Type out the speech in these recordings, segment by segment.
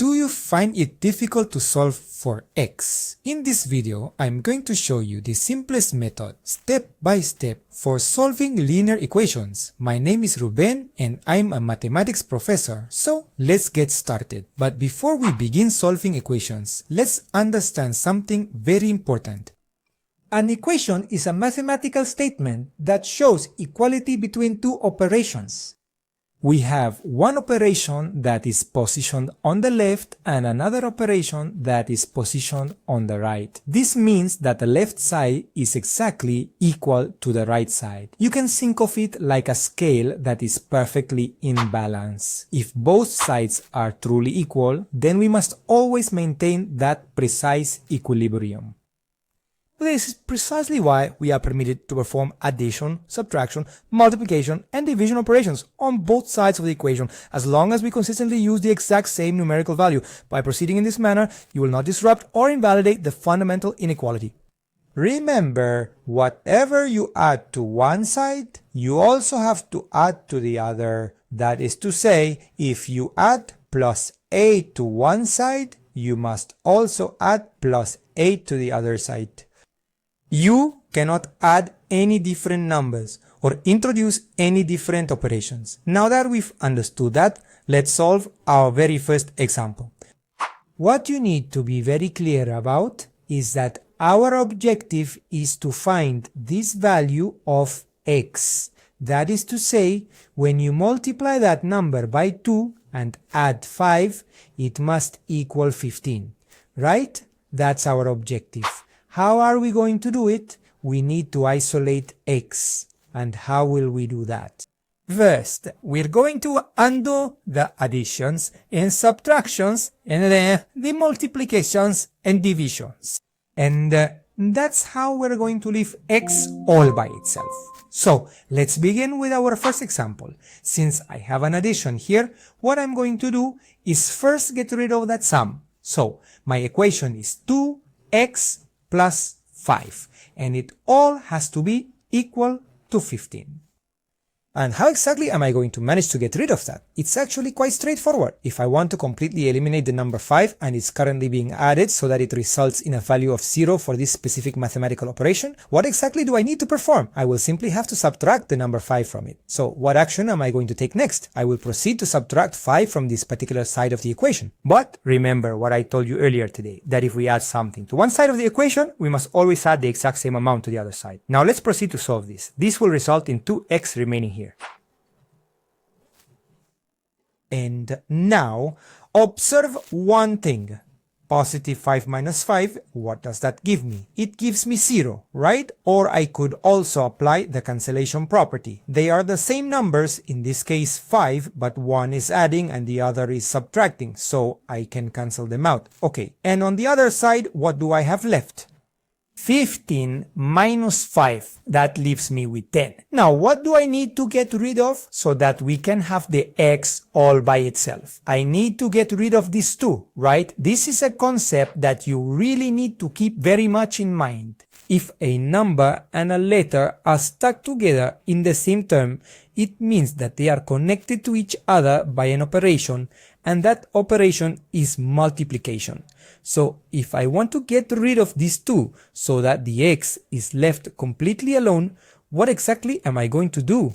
Do you find it difficult to solve for x? In this video, I'm going to show you the simplest method, step by step, for solving linear equations. My name is Ruben and I'm a mathematics professor, so let's get started. But before we begin solving equations, let's understand something very important. An equation is a mathematical statement that shows equality between two operations. We have one operation that is positioned on the left and another operation that is positioned on the right. This means that the left side is exactly equal to the right side. You can think of it like a scale that is perfectly in balance. If both sides are truly equal, then we must always maintain that precise equilibrium. This is precisely why we are permitted to perform addition, subtraction, multiplication, and division operations on both sides of the equation, as long as we consistently use the exact same numerical value. By proceeding in this manner, you will not disrupt or invalidate the fundamental inequality. Remember, whatever you add to one side, you also have to add to the other. That is to say, if you add plus 8 to one side, you must also add plus 8 to the other side. You cannot add any different numbers or introduce any different operations. Now that we've understood that, let's solve our very first example. What you need to be very clear about is that our objective is to find this value of x. That is to say, when you multiply that number by 2 and add 5, it must equal 15, right? That's our objective. How are we going to do it? We need to isolate x. And how will we do that? First, we're going to undo the additions and subtractions and then the multiplications and divisions. And that's how we're going to leave x all by itself. So let's begin with our first example. Since I have an addition here, what I'm going to do is first get rid of that sum. So my equation is 2x plus 5, and it all has to be equal to 15. And how exactly am I going to manage to get rid of that? It's actually quite straightforward. If I want to completely eliminate the number 5 and it's currently being added so that it results in a value of 0 for this specific mathematical operation, what exactly do I need to perform? I will simply have to subtract the number 5 from it. So what action am I going to take next? I will proceed to subtract 5 from this particular side of the equation. But remember what I told you earlier today, that if we add something to one side of the equation, we must always add the exact same amount to the other side. Now let's proceed to solve this. This will result in 2x remaining here. And now, observe one thing. Positive 5 minus 5, what does that give me? It gives me 0, right? Or I could also apply the cancellation property. They are the same numbers, in this case 5, but one is adding and the other is subtracting, so I can cancel them out. Okay, and on the other side, what do I have left? 15 minus 5, that leaves me with 10. Now, what do I need to get rid of so that we can have the x all by itself? I need to get rid of these two, right? This is a concept that you really need to keep very much in mind. If a number and a letter are stuck together in the same term, it means that they are connected to each other by an operation, and that operation is multiplication. So if I want to get rid of these two so that the x is left completely alone, what exactly am I going to do?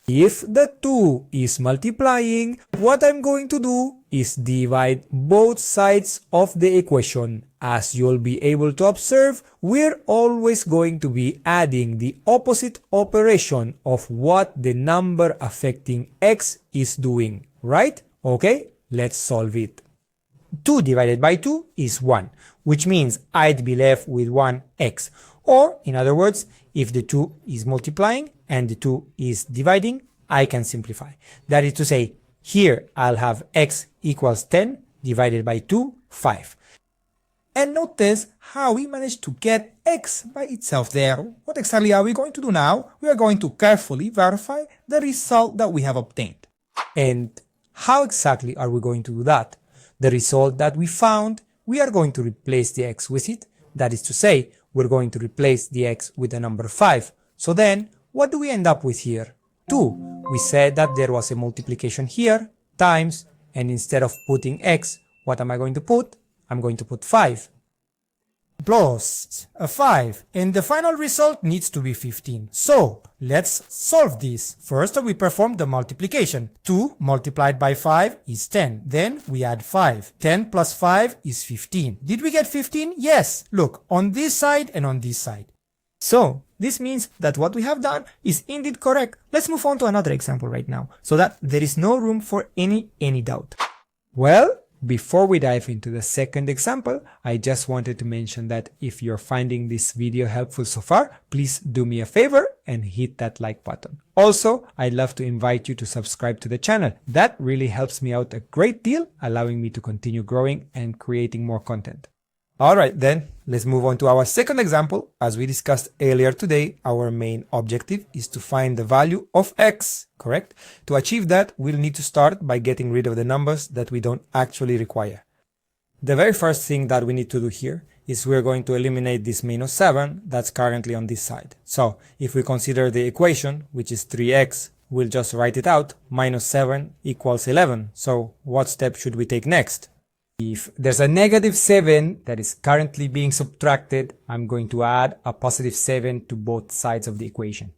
If the 2 is multiplying, what I'm going to do is divide both sides of the equation. As you'll be able to observe, we're always going to be adding the opposite operation of what the number affecting x is doing, right? Okay, let's solve it. 2 divided by 2 is 1, which means I'd be left with 1x. Or, in other words, if the 2 is multiplying and the 2 is dividing, I can simplify. That is to say, here I'll have x equals 10 divided by 2, 5. And notice how we managed to get x by itself there. What exactly are we going to do now? We are going to carefully verify the result that we have obtained. And how exactly are we going to do that? The result that we found, we are going to replace the x with it. That is to say, we're going to replace the x with the number 5. So then, what do we end up with here? 2. We said that there was a multiplication here, times, and instead of putting x, what am I going to put? I'm going to put 5. Plus a 5, and the final result needs to be 15. So let's solve this. First we perform the multiplication. 2 multiplied by 5 is 10. Then we add 5. 10 plus 5 is 15. Did we get 15? Yes. Look, on this side and on this side. So this means that what we have done is indeed correct. Let's move on to another example right now, so that there is no room for any doubt. Well, before we dive into the second example, I just wanted to mention that if you're finding this video helpful so far, please do me a favor and hit that like button. Also, I'd love to invite you to subscribe to the channel. That really helps me out a great deal, allowing me to continue growing and creating more content. Alright then, let's move on to our second example. As we discussed earlier today, our main objective is to find the value of x, correct? To achieve that, we'll need to start by getting rid of the numbers that we don't actually require. The very first thing that we need to do here is we're going to eliminate this minus 7 that's currently on this side. So if we consider the equation, which is 3x, we'll just write it out, minus 7 equals 11. So what step should we take next? If there's a negative 7 that is currently being subtracted, I'm going to add a positive 7 to both sides of the equation.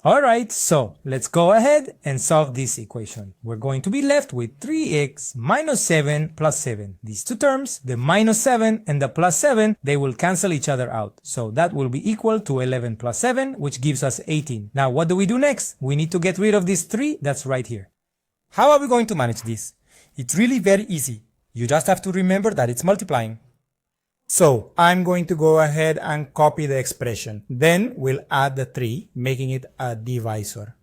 Alright, so let's go ahead and solve this equation. We're going to be left with 3x minus 7 plus 7. These two terms, the minus 7 and the plus 7, they will cancel each other out. So that will be equal to 11 plus 7, which gives us 18. Now what do we do next? We need to get rid of this 3 that's right here. How are we going to manage this? It's really very easy. You just have to remember that it's multiplying. So I'm going to go ahead and copy the expression. Then we'll add the 3, making it a divisor.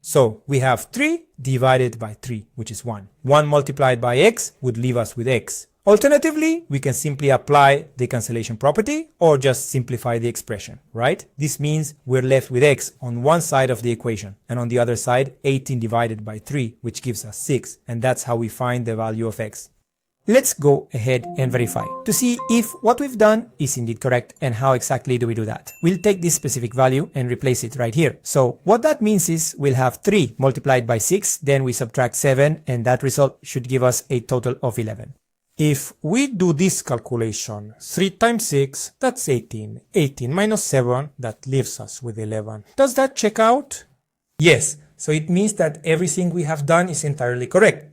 So we have 3 divided by 3, which is 1. 1 multiplied by x would leave us with x. Alternatively, we can simply apply the cancellation property or just simplify the expression, right? This means we're left with x on one side of the equation and on the other side 18 divided by 3, which gives us 6. And that's how we find the value of x. Let's go ahead and verify to see if what we've done is indeed correct and how exactly do we do that. We'll take this specific value and replace it right here. So what that means is we'll have 3 multiplied by 6, then we subtract 7, and that result should give us a total of 11. If we do this calculation, 3 times 6, that's 18. 18 minus 7, that leaves us with 11. Does that check out? Yes, so it means that everything we have done is entirely correct.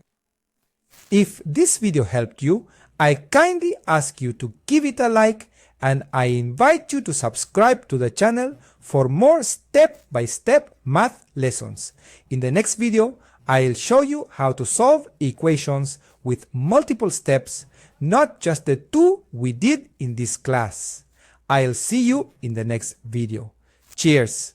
If this video helped you, I kindly ask you to give it a like, and I invite you to subscribe to the channel for more step-by-step math lessons. In the next video, I'll show you how to solve equations with multiple steps, not just the 2 we did in this class. I'll see you in the next video. Cheers!